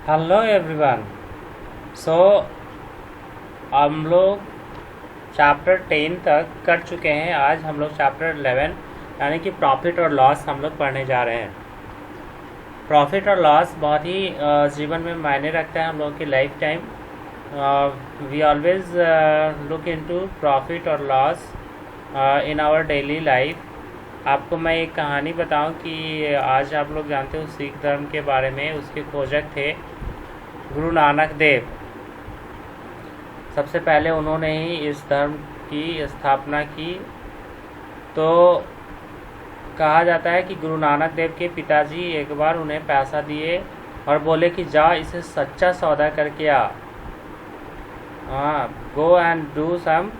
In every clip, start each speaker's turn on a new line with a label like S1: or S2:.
S1: Hello everyone. सो हम लोग chapter 10 तक कर चुके हैं। आज हम लोग चैप्टर 11 यानी कि प्रॉफिट और लॉस हम लोग पढ़ने जा रहे हैं। प्रॉफिट और लॉस बहुत ही जीवन में मायने रखता है हम लोगों की life time. We always look into profit और loss in our daily life. आपको मैं एक कहानी बताऊं कि आज आप लोग जानते हो सिख धर्म के बारे में। उसके खोजक थे गुरु नानक देव। सबसे पहले उन्होंने ही इस धर्म की स्थापना की। तो कहा जाता है कि गुरु नानक देव के पिताजी एक बार उन्हें पैसा दिए और बोले कि जा इसे सच्चा सौदा करके आ, go and do some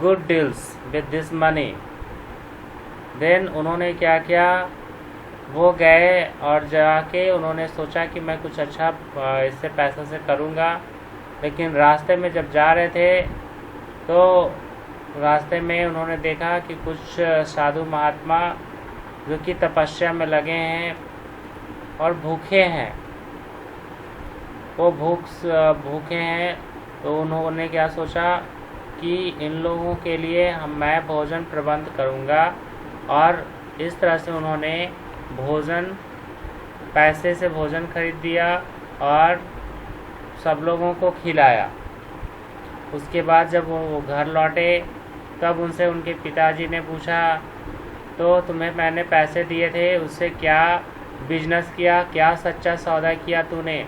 S1: good deals with this money. Then उन्होंने क्या किया, वो गए और जाके उन्होंने सोचा कि मैं कुछ अच्छा इससे पैसा से करूँगा। लेकिन रास्ते में जब जा रहे थे तो रास्ते में उन्होंने देखा कि कुछ साधु महात्मा जो कि तपस्या में लगे हैं और भूखे हैं, वो भूखे हैं। तो उन्होंने क्या सोचा कि इन लोगों के लिए मैं भोजन प्रबंध करूँगा। और इस तरह से उन्होंने पैसे से भोजन खरीद दिया और सब लोगों को खिलाया। उसके बाद जब वो घर लौटे तब उनसे उनके पिताजी ने पूछा, तो तुम्हें मैंने पैसे दिए थे उससे क्या बिजनेस किया, क्या सच्चा सौदा किया तूने?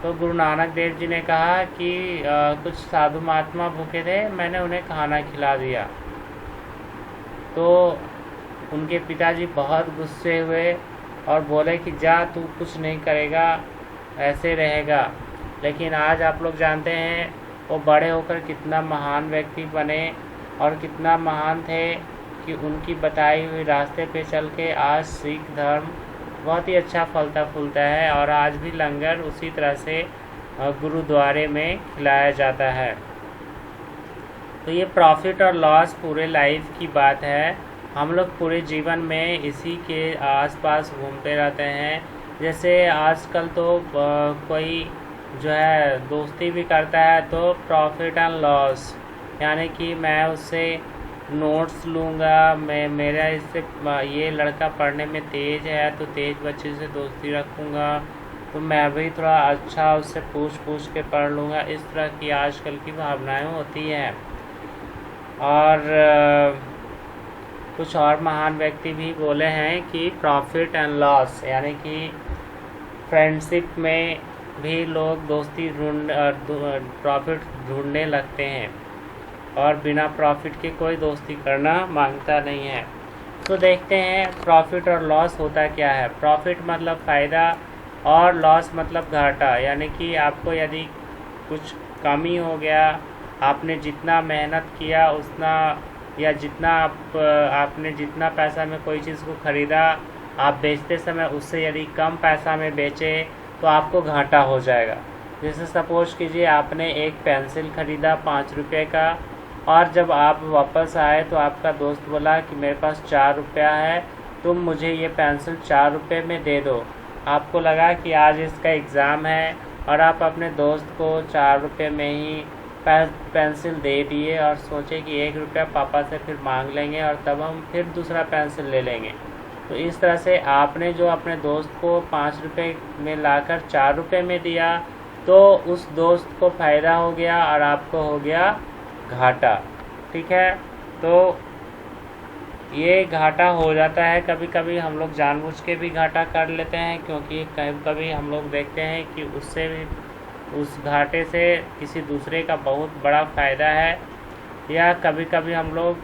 S1: तो गुरु नानक देव जी ने कहा कि कुछ साधु महात्मा भूखे थे, मैंने उन्हें खाना खिला दिया। तो उनके पिताजी बहुत गुस्से हुए और बोले कि जा तू कुछ नहीं करेगा, ऐसे रहेगा। लेकिन आज आप लोग जानते हैं वो बड़े होकर कितना महान व्यक्ति बने और कितना महान थे कि उनकी बताई हुई रास्ते पे चल के आज सिख धर्म बहुत ही अच्छा फलता फूलता है। और आज भी लंगर उसी तरह से गुरुद्वारे में खिलाया जाता है। तो ये प्रॉफिट और लॉस पूरे लाइफ की बात है। हम लोग पूरे जीवन में इसी के आसपास घूमते रहते हैं। जैसे आजकल तो कोई जो है दोस्ती भी करता है तो प्रॉफिट एंड लॉस, यानी कि मैं उससे नोट्स लूँगा, मेरा इससे ये लड़का पढ़ने में तेज़ है तो तेज़ बच्चे से दोस्ती रखूँगा, तो मैं भी थोड़ा अच्छा उससे पूछ के पढ़ लूँगा। इस तरह की आजकल की भावनाएं होती हैं। और कुछ और महान व्यक्ति भी बोले हैं कि प्रॉफिट एंड लॉस, यानी कि फ्रेंडशिप में भी लोग दोस्ती प्रॉफिट ढूंढने लगते हैं और बिना प्रॉफिट के कोई दोस्ती करना मांगता नहीं है। तो देखते हैं प्रॉफिट और लॉस होता क्या है। प्रॉफिट मतलब फ़ायदा और लॉस मतलब घाटा, यानी कि आपको यदि कुछ कमी हो गया, आपने जितना मेहनत किया उतना या जितना आपने जितना पैसा में कोई चीज़ को ख़रीदा, आप बेचते समय उससे यदि कम पैसा में बेचे तो आपको घाटा हो जाएगा। जैसे सपोज कीजिए आपने एक पेंसिल ख़रीदा 5 रुपये का और जब आप वापस आए तो आपका दोस्त बोला कि मेरे पास 4 रुपया है, तुम मुझे ये पेंसिल 4 रुपये में दे दो। आपको लगा कि आज इसका एग्ज़ाम है और आप अपने दोस्त को 4 रुपये में ही पेंसिल दे दिए और सोचे कि 1 रुपया पापा से फिर मांग लेंगे और तब हम फिर दूसरा पेंसिल ले लेंगे। तो इस तरह से आपने जो अपने दोस्त को 5 रुपये में लाकर 4 रुपये में दिया तो उस दोस्त को फ़ायदा हो गया और आपको हो गया घाटा। ठीक है, तो ये घाटा हो जाता है। कभी कभी हम लोग जानबूझ के भी घाटा कर लेते हैं, क्योंकि कभी कभी हम लोग देखते हैं कि उससे भी उस घाटे से किसी दूसरे का बहुत बड़ा फ़ायदा है। या कभी कभी हम लोग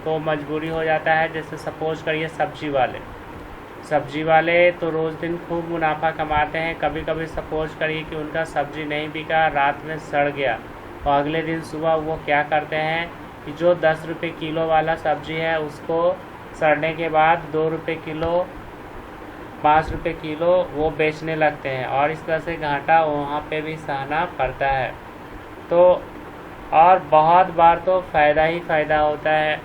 S1: को मजबूरी हो जाता है। जैसे सपोज करिए सब्जी वाले तो रोज़ दिन खूब मुनाफा कमाते हैं। कभी कभी सपोज करिए कि उनका सब्ज़ी नहीं बिका, रात में सड़ गया, और अगले दिन सुबह वो क्या करते हैं कि जो 10 रुपये किलो वाला सब्ज़ी है उसको सड़ने के बाद 2 रुपये किलो, 5 रुपये किलो वो बेचने लगते हैं। और इस तरह से घाटा वहाँ पे भी सहना पड़ता है। तो और बहुत बार तो फ़ायदा ही फ़ायदा होता है।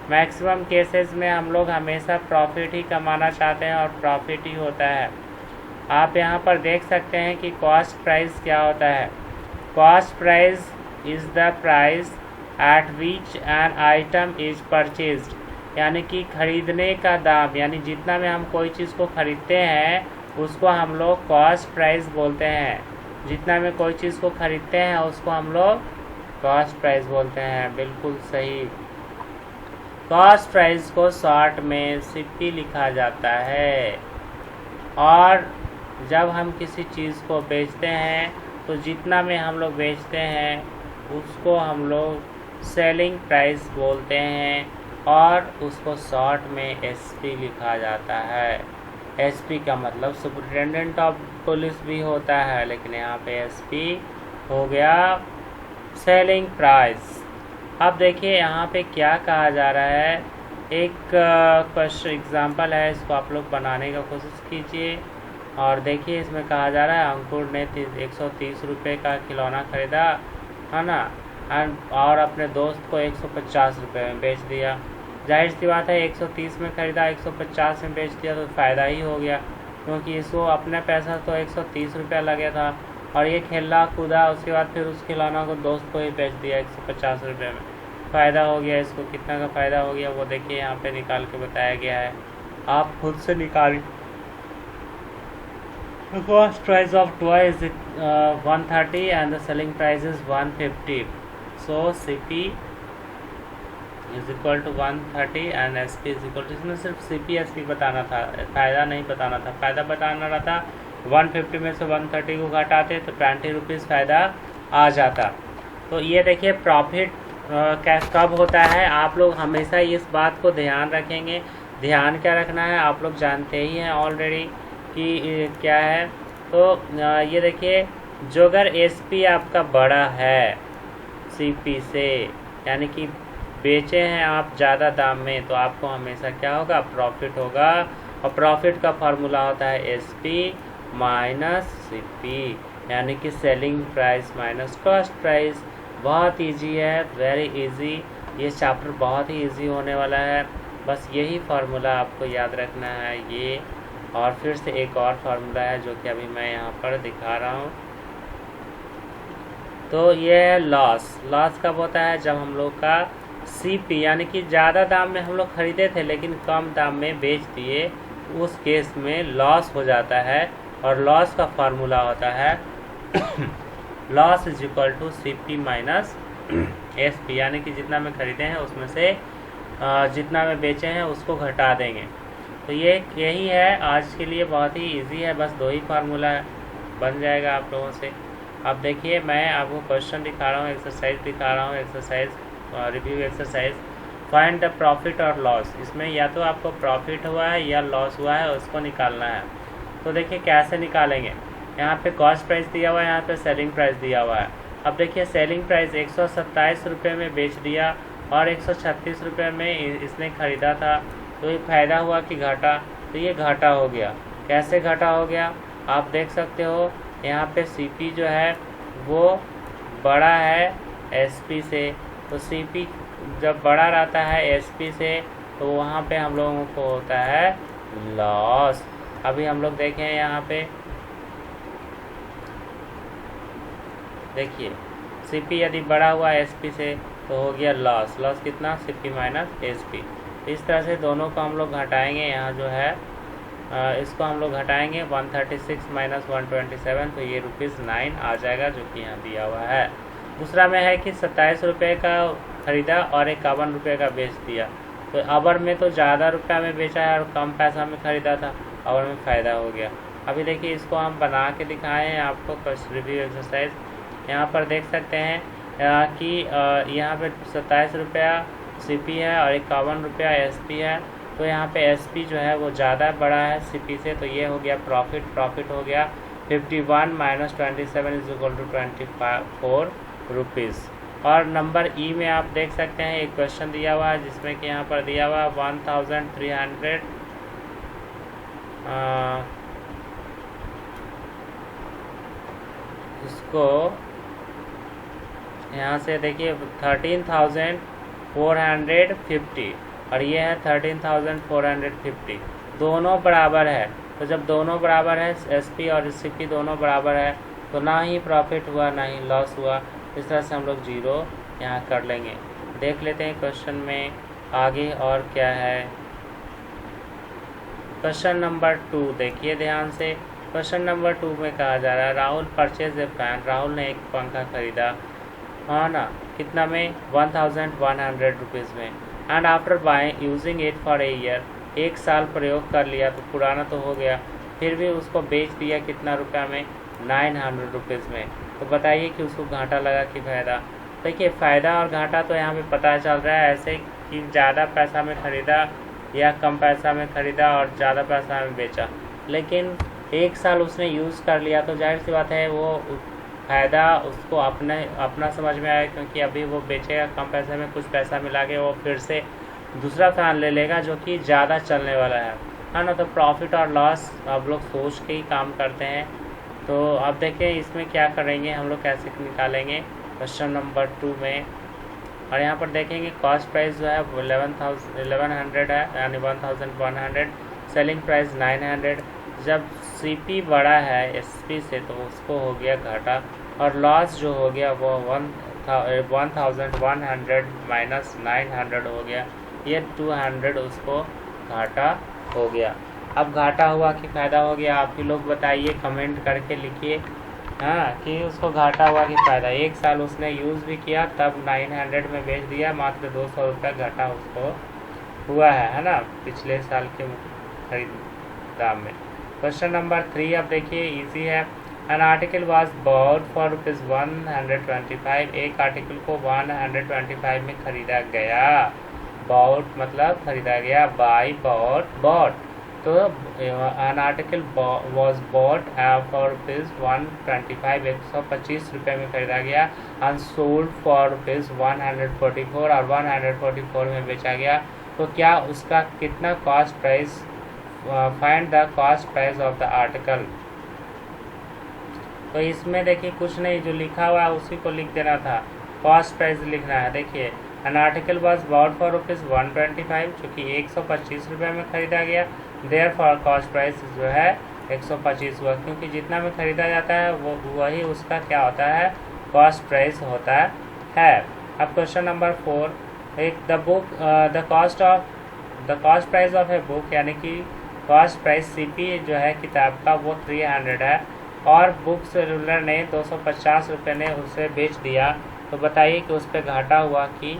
S1: मैक्सिमम केसेस में हम लोग हमेशा प्रॉफिट ही कमाना चाहते हैं और प्रॉफिट ही होता है। आप यहाँ पर देख सकते हैं कि कॉस्ट प्राइस क्या होता है। Cost price is the price at which an item is purchased, यानी कि खरीदने का दाम, यानी जितना में हम कोई चीज़ को खरीदते हैं उसको हम लोग कॉस्ट प्राइस बोलते हैं। जितना में कोई चीज़ को खरीदते हैं उसको हम लोग कॉस्ट प्राइस बोलते हैं। बिल्कुल सही। कॉस्ट प्राइस को शॉर्ट में सीपी लिखा जाता है। और जब हम किसी चीज़ को बेचते हैं तो जितना में हम लोग बेचते हैं उसको हम लोग सेलिंग प्राइस बोलते हैं, और उसको शॉर्ट में एसपी लिखा जाता है। एसपी का मतलब सुपरिटेंडेंट ऑफ पुलिस भी होता है, लेकिन यहाँ पे एसपी हो गया सेलिंग प्राइस। अब देखिए यहाँ पे क्या कहा जा रहा है। एक क्वेश्चन एग्जांपल है, इसको आप लोग बनाने का कोशिश कीजिए। और देखिए इसमें कहा जा रहा है अंकुर ने 130 रुपये का खिलौना खरीदा, है ना, और अपने दोस्त को 150 रुपये में बेच दिया। जाहिर सी बात है 130 में ख़रीदा, 150 में बेच दिया तो फ़ायदा ही हो गया, क्योंकि इसको अपने पैसा तो 130 रुपया लगे था और ये खेला कूदा, उसके बाद फिर उस खिलौना को दोस्त को ही बेच दिया 150 रुपये में। फ़ायदा हो गया इसको। कितना का फ़ायदा हो गया वो देखिए यहाँ पे निकाल के बताया गया है, आप खुद से निकालिए। The cost price of toy is 130 and the selling price is 150. So CP is equal to 130 and SP is equal to, इसमें सिर्फ CP SP बताना था, फ़ायदा नहीं बताना था। फ़ायदा बताना रहता 150 में से 130 को घटाते तो 20 रुपीज़ फ़ायदा आ जाता। तो ये देखिए प्रॉफिट कब होता है, आप लोग हमेशा इस बात को ध्यान रखेंगे। ध्यान क्या रखना है आप लोग जानते ही हैं ऑलरेडी कि क्या है। तो ये देखिए जो अगर एसपी आपका बड़ा है सीपी से, यानी कि बेचे हैं आप ज़्यादा दाम में, तो आपको हमेशा क्या होगा, प्रॉफिट होगा। और प्रॉफिट का फार्मूला होता है एसपी माइनस सीपी, यानी कि selling price minus cost price. बहुत इजी है, वेरी इजी। ये चैप्टर बहुत ही इजी होने वाला है, बस यही फार्मूला आपको याद रखना है ये। और फिर से एक और फार्मूला है जो कि अभी मैं यहाँ पर दिखा रहा हूँ। तो ये है लॉस। लॉस कब होता है, जब हम लोग का सीपी, यानी कि ज़्यादा दाम में हम लोग खरीदे थे लेकिन कम दाम में बेच दिए, उस केस में लॉस हो जाता है। और लॉस का फार्मूला होता है loss is equal to CP minus SP, यानी कि जितना में खरीदे हैं उसमें से जितना में बेचे हैं उसको घटा देंगे। तो ये यही है आज के लिए, बहुत ही इजी है, बस दो ही फार्मूला बन जाएगा आप लोगों से। अब देखिए मैं आपको क्वेश्चन दिखा रहा हूँ, एक्सरसाइज दिखा रहा हूँ, exercise review exercise. Find the profit और लॉस। इसमें या तो आपको प्रॉफिट हुआ है या लॉस हुआ है, उसको निकालना है। तो देखिए कैसे निकालेंगे। यहाँ पे कॉस्ट प्राइस दिया हुआ है, यहाँ पे सेलिंग प्राइस दिया हुआ है। अब देखिए सेलिंग प्राइस 127 रुपये में बेच दिया और 136 रुपये में इसने ख़रीदा था, तो ये फ़ायदा हुआ कि घाटा, तो ये घाटा हो गया। कैसे घाटा हो गया आप देख सकते हो, यहाँ पे सीपी जो है वो बड़ा है एसपी से, तो सीपी जब बड़ा रहता है एसपी से तो वहाँ पे हम लोगों को होता है लॉस। अभी हम लोग देखें यहाँ पे, देखिए सीपी यदि बड़ा हुआ एसपी से तो हो गया लॉस। लॉस कितना, सीपी माइनस एसपी। इस तरह से दोनों को हम लोग घटाएंगे। यहाँ जो है इसको हम लोग घटाएंगे 136 माइनस 127, तो ये ₹9 आ जाएगा जो कि यहाँ दिया हुआ है। दूसरा में है कि 27 रुपये का ख़रीदा और 51 रुपये का बेच दिया। तो अवर में तो ज़्यादा रुपया में बेचा है और कम पैसा में ख़रीदा था, अवर में फ़ायदा हो गया। अभी देखिए इसको हम बना के दिखाए हैं आपको क्वेश्चन रिव्यू एक्सरसाइज। यहाँ पर देख सकते हैं कि यहाँ पे 27 रुपया सीपी है और 51 रुपया एसपी है। तो यहाँ पे एसपी जो है वो ज़्यादा बड़ा है सीपी से, तो ये हो गया प्रॉफिट। प्रॉफिट हो गया 51 minus 27 is equal to 24 rupees. और नंबर ई में आप देख सकते हैं एक क्वेश्चन दिया हुआ है जिसमें कि यहाँ पर दिया हुआ है 1300 इसको यहाँ से देखिए 13,450 और ये है 13,450, दोनों बराबर है। तो जब दोनों बराबर है, SP और CP दोनों बराबर है, तो ना ही प्रॉफिट हुआ ना ही लॉस हुआ। इस तरह से हम लोग 0 यहाँ कर लेंगे। देख लेते हैं क्वेश्चन में आगे और क्या है। क्वेश्चन नंबर 2 देखिए ध्यान से। क्वेश्चन नंबर 2 में कहा जा रहा है Rahul purchase a fan, Rahul ने एक पंखा खरीदा, हाँ ना, कितना में, 1100 रुपीज़ में। And after buying using it for a year, एक साल प्रयोग कर लिया तो पुराना तो हो गया, फिर भी उसको बेच दिया कितना रुपया में, 900 रुपीज़ में। तो बताइए कि उसको घाटा लगा कि फ़ायदा। देखिए फ़ायदा और घाटा तो यहाँ पे पता चल रहा है ऐसे कि ज़्यादा पैसा में ख़रीदा या कम पैसा में ख़रीदा और ज़्यादा पैसा में बेचा, लेकिन एक साल उसने यूज़ कर लिया तो जाहिर सी बात है वो फ़ायदा उसको अपना समझ में आया, क्योंकि अभी वो बेचेगा कम पैसे में, कुछ पैसा मिला के वो फिर से दूसरा फ़ैन ले लेगा जो कि ज़्यादा चलने वाला है ना। तो प्रॉफिट और लॉस आप लोग सोच के ही काम करते हैं। तो अब देखें इसमें क्या करेंगे हम लोग, कैसे निकालेंगे क्वेश्चन नंबर 2 में। और यहाँ पर देखेंगे कॉस्ट प्राइस जो है 1100 है, यानी 1100, सेलिंग प्राइस 900। जब CP बड़ा है SP से तो उसको हो गया घाटा, और लॉस जो हो गया वो 1100 माइनस 900 हो गया, ये 200 उसको घाटा हो गया। अब घाटा हुआ कि फ़ायदा हो गया, आप ही लोग बताइए, कमेंट करके लिखिए हाँ कि उसको घाटा हुआ कि फ़ायदा। एक साल उसने यूज़ भी किया तब 900 में बेच दिया, मात्र 200 रुपये घाटा उसको हुआ है ना, पिछले साल के खरीद दाम में। क्वेश्चन नंबर 3 अब देखिए इजी है। An article was bought for ₹125, एक आर्टिकल को 125 में खरीदा गया। बॉट मतलब खरीदा गया, बाई बॉट। तो an article was bought for ₹125, 125 रुपये में खरीदा गया। एंड सोल्ड फॉर ₹144, और 144 में बेचा गया। तो क्या उसका कितना cost price, find the cost price of the article. तो इसमें देखिए कुछ नहीं, जो लिखा हुआ है उसी को लिख देना था, कॉस्ट प्राइस लिखना है। देखिए an article was bought for ₹125, चूँकि 125 रुपये में खरीदा गया, देयर फॉर कॉस्ट प्राइस जो है 125 हुआ, क्योंकि जितना में खरीदा जाता है वो वही उसका क्या होता है, कॉस्ट प्राइस होता है। अब क्वेश्चन नंबर 4, एक the cost price of a book, यानी कि कॉस्ट प्राइस CP जो है किताब का वो 300 है, और बुक सेलर ने 250 रुपये ने उसे बेच दिया। तो बताइए कि उस पर घाटा हुआ कि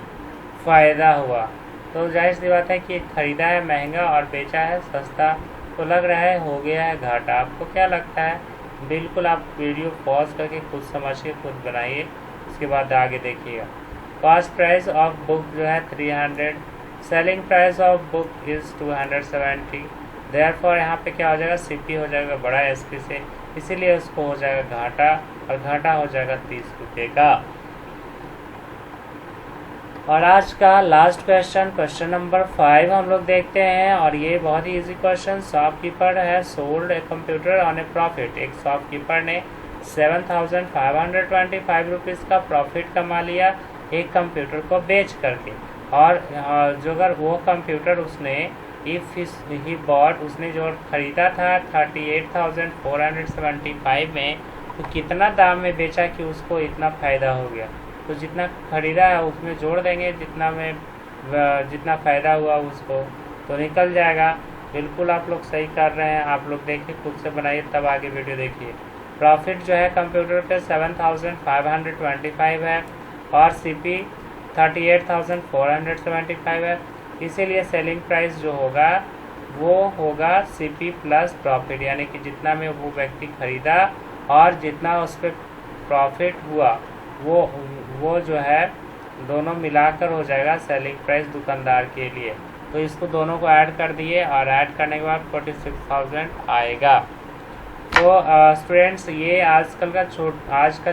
S1: फ़ायदा हुआ। तो जाहिर सी बात है कि ख़रीदा है महंगा और बेचा है सस्ता, तो लग रहा है हो गया है घाटा। आपको क्या लगता है? बिल्कुल आप वीडियो पॉज करके खुद समझिए, खुद बनाइए, उसके बाद आगे देखिएगा। कॉस्ट प्राइस ऑफ बुक जो है 300, selling price of book is 270। Therefore यहाँ पे क्या हो जाएगा, CP हो जाएगा बड़ा SP से, इसीलिए उसको हो जाएगा घाटा, और घाटा हो जाएगा 30 रुपये का। और आज का लास्ट क्वेश्चन, क्वेश्चन नंबर 5 हम लोग देखते हैं, और ये बहुत ही इजी क्वेश्चन। शॉपकीपर है sold a computer on A profit. एक शॉपकीपर ने 7,525 रुपीज़ का प्रॉफिट कमा लिया एक कंप्यूटर को बेच करके, और जो अगर वो कंप्यूटर उसने उसने जो खरीदा था 38,475 में, तो कितना दाम में बेचा कि उसको इतना फ़ायदा हो गया। तो जितना खरीदा है उसमें जोड़ देंगे, जितना फ़ायदा हुआ उसको, तो निकल जाएगा। बिल्कुल आप लोग सही कर रहे हैं। आप लोग देखिए, खुद से बनाइए, तब आगे वीडियो देखिए। प्रॉफिट जो है कंप्यूटर पे 7,525 है, और CP 38,475 है, इसीलिए सेलिंग प्राइस जो होगा वो होगा CP प्लस प्रॉफिट, यानी कि जितना में वो व्यक्ति खरीदा और जितना उस पर प्रॉफिट हुआ वो जो है दोनों मिलाकर हो जाएगा सेलिंग प्राइस दुकानदार के लिए। तो इसको दोनों को ऐड कर दिए, और ऐड करने के बाद 46,000 आएगा। तो स्टूडेंट्स, ये आज का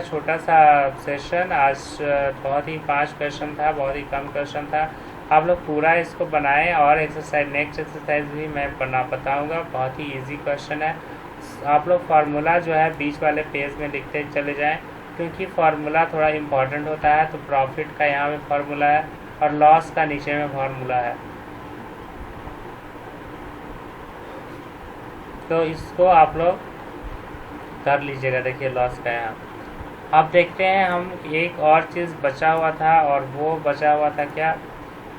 S1: छोटा सा सेशन, आज बहुत ही 5 क्वेश्चन था, बहुत ही कम क्वेश्चन था। आप लोग पूरा इसको बनाएं, और नेक्स्ट एक्सरसाइज भी मैं बताऊंगा, बहुत ही इजी क्वेश्चन है। आप लोग फार्मूला जो है बीच वाले पेज में लिखते चले जाएं, क्योंकि फार्मूला थोड़ा इम्पॉर्टेंट होता है। तो प्रॉफिट का यहाँ पे फार्मूला है, और लॉस का नीचे में फार्मूला है। तो इसको आप लोग कर लीजिएगा। देखिए लॉस का यहाँ अब देखते हैं हम एक और चीज़ बचा हुआ था, और वो बचा हुआ था क्या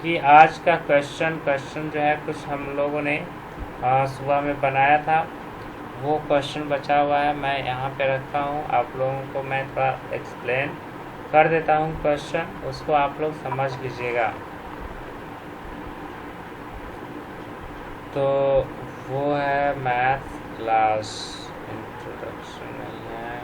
S1: कि आज का क्वेश्चन जो है कुछ हम लोगों ने सुबह में बनाया था, वो क्वेश्चन बचा हुआ है। मैं यहाँ पे रखता हूँ, आप लोगों को मैं थोड़ा एक्सप्लेन कर देता हूँ क्वेश्चन, उसको आप लोग समझ लीजिएगा। तो वो है मैथ क्लास इंट्रोडक्शन नहीं है,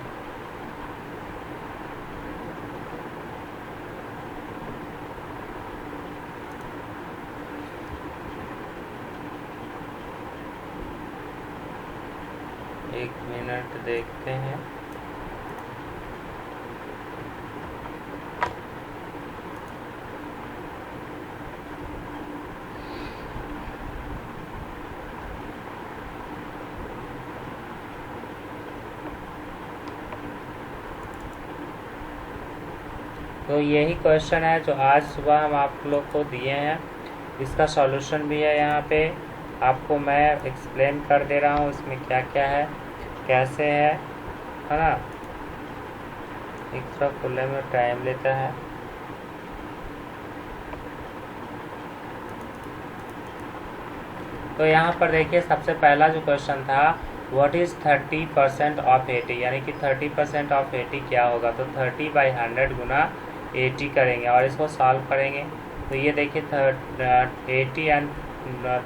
S1: एक मिनट देखते हैं। तो यही क्वेश्चन है जो आज सुबह हम आप लोग को दिए हैं, इसका सॉल्यूशन भी है यहाँ पे, आपको मैं एक्सप्लेन कर दे रहा हूँ इसमें क्या क्या है, कैसे है ना। एक थोड़ा खुलने में टाइम लेता है। तो यहाँ पर देखिए सबसे पहला जो क्वेश्चन था, व्हाट इज़ 30% ऑफ 80, यानी कि 30% ऑफ 80 क्या होगा। तो 30/100 गुना 80 करेंगे और इसको सॉल्व करेंगे। तो ये देखिए 80 एंड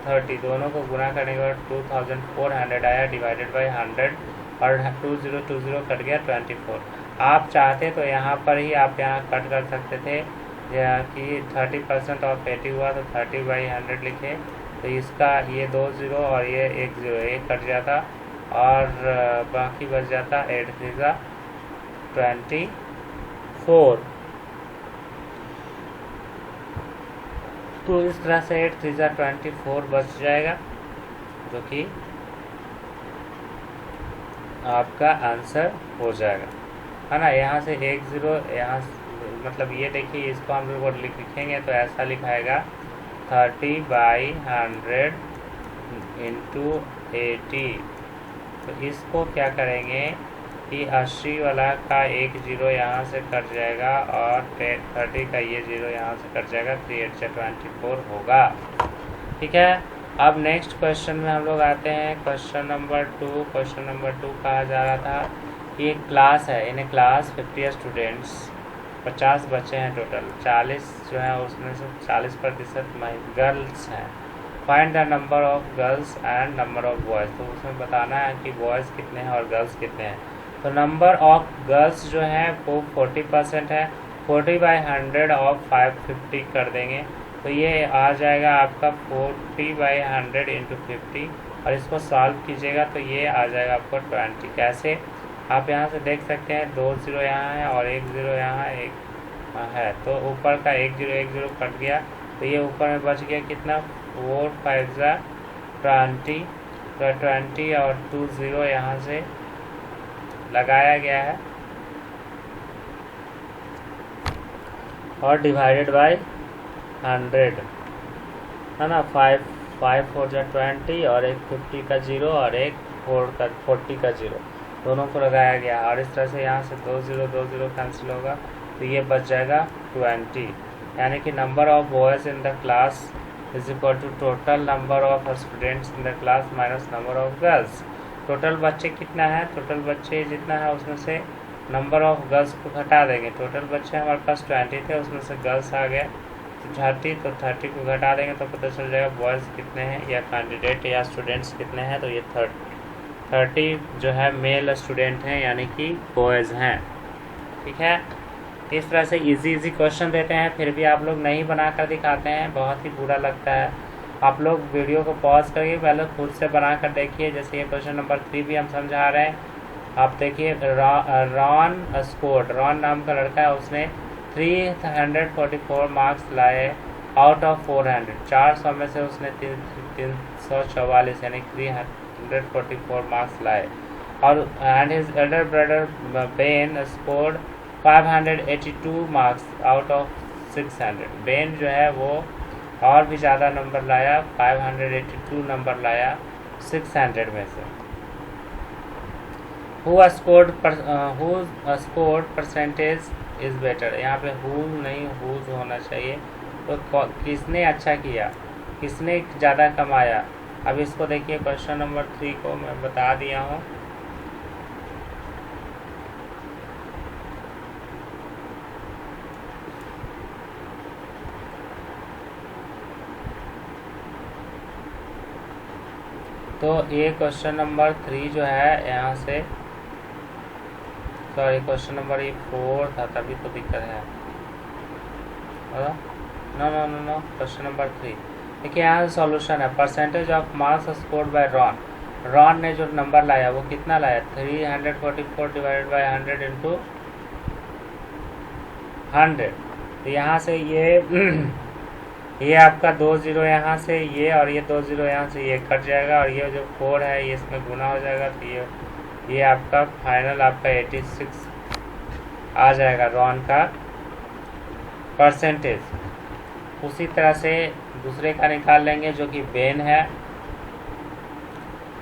S1: 30 दोनों को गुना करने के बाद 2400 आया, डिवाइडेड बाई 100 और 2020 कट गया 24। आप चाहते तो यहाँ पर ही आप यहाँ कट कर सकते थे कि 30% ऑफ 80 हुआ तो 30/100 लिखे, तो इसका ये 2 0 और ये 1 0 एक कट जाता और बाकी बच जाता 8 3 24। तो इस तरह से 8 3 24 बच जाएगा, जो कि आपका आंसर हो जाएगा, है ना। यहाँ से 1 0 यहाँ मतलब ये देखिए इसको हम लोग लिखेंगे तो ऐसा लिखाएगा 30/100 इंटू 80। तो इसको क्या करेंगे कि 80 वाला का 1 0 यहाँ से कट जाएगा और 30 का ये 0 यहाँ से कट जाएगा, 3 8 से 24 होगा। ठीक है, अब नेक्स्ट क्वेश्चन में हम लोग आते हैं क्वेश्चन नंबर 2। क्वेश्चन नंबर 2 कहा जा रहा था कि एक क्लास है, इन क्लास 50 स्टूडेंट्स, 50 बच्चे हैं टोटल, 40 जो है उसमें से 40% गर्ल्स हैं। Find the number of girls and number of boys. तो उसमें बताना है कि बॉयज़ कितने हैं और गर्ल्स कितने हैं। तो नंबर ऑफ गर्ल्स जो है वो 40% है, 40/100 ऑफ 550 कर देंगे, तो ये आ जाएगा आपका 40/100 इंटू 50, और इसको सॉल्व कीजिएगा तो ये आ जाएगा आपको 20। कैसे, आप यहाँ से देख सकते हैं 2 0 यहाँ है और 1 0 यहाँ एक है, तो ऊपर का 1 0 1 0 कट गया, तो ये ऊपर में बच गया कितना 4 5 20, तो 20 और 2 0 यहाँ से लगाया गया है और डिवाइडेड बाय 100, है ना। 5 4 20 और एक 50 का 0 और एक 40 का 0, दोनों को लगाया गया। और इस तरह से यहाँ से 2 0 कैंसिल होगा, तो ये बच जाएगा 20। यानी कि number of boys in the class is equal to total number of students in the class minus number of girls. Total बच्चे कितना है, टोटल बच्चे जितना है उसमें से नंबर ऑफ गर्ल्स को घटा देंगे। टोटल बच्चे हमारे पास 20 थे, उसमें से गर्ल्स आ गए 30, तो 30 को घटा देंगे तो पता चल जाएगा बॉयज़ कितने हैं या कैंडिडेट या स्टूडेंट्स कितने हैं। तो ये 30 जो है मेल स्टूडेंट हैं, यानी कि बॉयज़ हैं। ठीक है, इस तरह से इजी क्वेश्चन देते हैं, फिर भी आप लोग नहीं बना कर दिखाते हैं, बहुत ही बुरा लगता है। आप लोग वीडियो को पॉज करके पहले खुद से बना कर देखिए। जैसे ये क्वेश्चन नंबर 3 भी हम समझा रहे हैं, आप देखिए रॉन स्कोर्ड, रॉन नाम का लड़का है, उसने 344 मार्क्स लाए आउट ऑफ 400। 400 में से उसने 344 यानी 344 मार्क्स लाए। और and his Elder brother Ben scored 582 marks out of 600। Ben जो है वो और भी ज़्यादा नंबर लाया, 582 नंबर लाया 600 में से। Who scored percentage is better, यहाँ पे हु नहीं हुज होना चाहिए। तो किसने अच्छा किया, किसने ज़्यादा कमाया। अब इसको देखिए क्वेश्चन नंबर 3 को मैं बता दिया हूँ। तो ये क्वेश्चन नंबर 3 जो है यहाँ से, सॉरी क्वेश्चन नंबर ये 4 था, तभी तो दिक्कत है। No no no no question number 3 देखिए, यहाँ से सॉल्यूशन है। Percentage of marks scored by Ron, Ron ने जो नंबर लाया वो कितना लाया, 344 डिवाइडेड बाय 100 इंटू 100। तो यहाँ से ये आपका 2 0 यहाँ से ये, और ये 2 0 यहाँ से ये कट जाएगा, और ये जो 4 है ये इसमें गुना हो जाएगा। तो ये आपका फाइनल आपका 86 आ जाएगा रॉन का परसेंटेज। उसी तरह से दूसरे का निकाल लेंगे जो कि बेन है।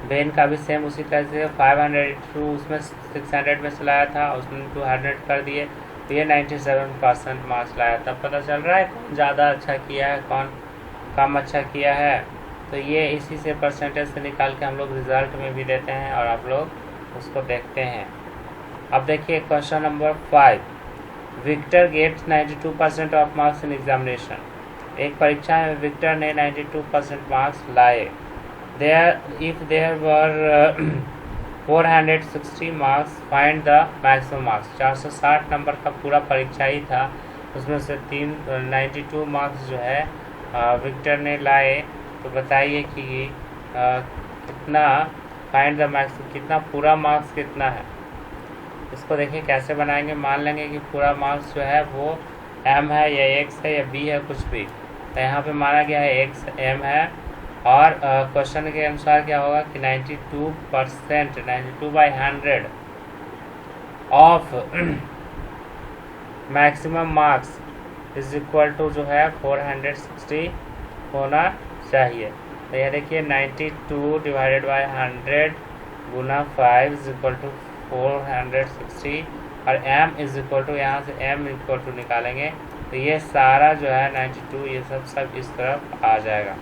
S1: बेन का भी सेम उसी तरह से 500 उसमें 600 में से लाया था, उसने 200 कर दिए, तो ये 97% मार्क्स लाया। तब पता चल रहा है कौन ज़्यादा अच्छा किया है, कौन कम अच्छा किया है। तो ये इसी से परसेंटेज से निकाल के हम लोग रिजल्ट में भी देते हैं और आप लोग उसको देखते हैं। अब देखिए question number 5, Victor gets 92% of marks in examination. एक परीक्षा में विक्टर ने 92% मार्क्स लाए। If there were 460 marks, find the maximum marks. 460 number का पूरा परीक्षा ही था, उसमें से 92 मार्क्स जो है विक्टर ने लाए। तो बताइए कि कितना, फाइंड द मैक्सिमम, कितना पूरा मार्क्स कितना है। इसको देखिए कैसे बनाएंगे। मान लेंगे कि पूरा मार्क्स जो है वो m है या x है या b है, कुछ भी। तो यहाँ पे माना गया है x m है, और क्वेश्चन के अनुसार क्या होगा कि 92%, 92/100 of maximum marks is equal to जो है 460 होना चाहिए। तो ये देखिए 92 डिवाइडेड बाय 100 गुना 5 इज इक्वल टू 460, और m इज इक्वल टू, यहाँ से m इक्वल टू निकालेंगे तो ये सारा जो है 92 ये सब इस तरफ आ जाएगा।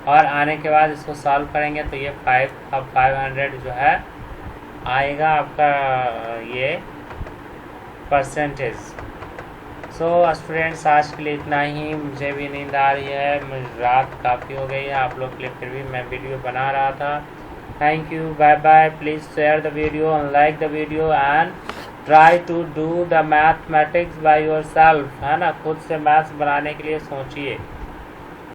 S1: और आने के बाद इसको सॉल्व करेंगे तो ये 500 जो है आएगा आपका ये परसेंटेज। सो स्टूडेंट्स आज के लिए इतना ही। मुझे भी नींद आ रही है, रात काफ़ी हो गई है आप लोग के लिए, फिर भी मैं वीडियो बना रहा था। Thank you, bye bye. Please share the video and like the video and try to do the mathematics by yourself, है ना। खुद से मैथ्स बनाने के लिए सोचिए।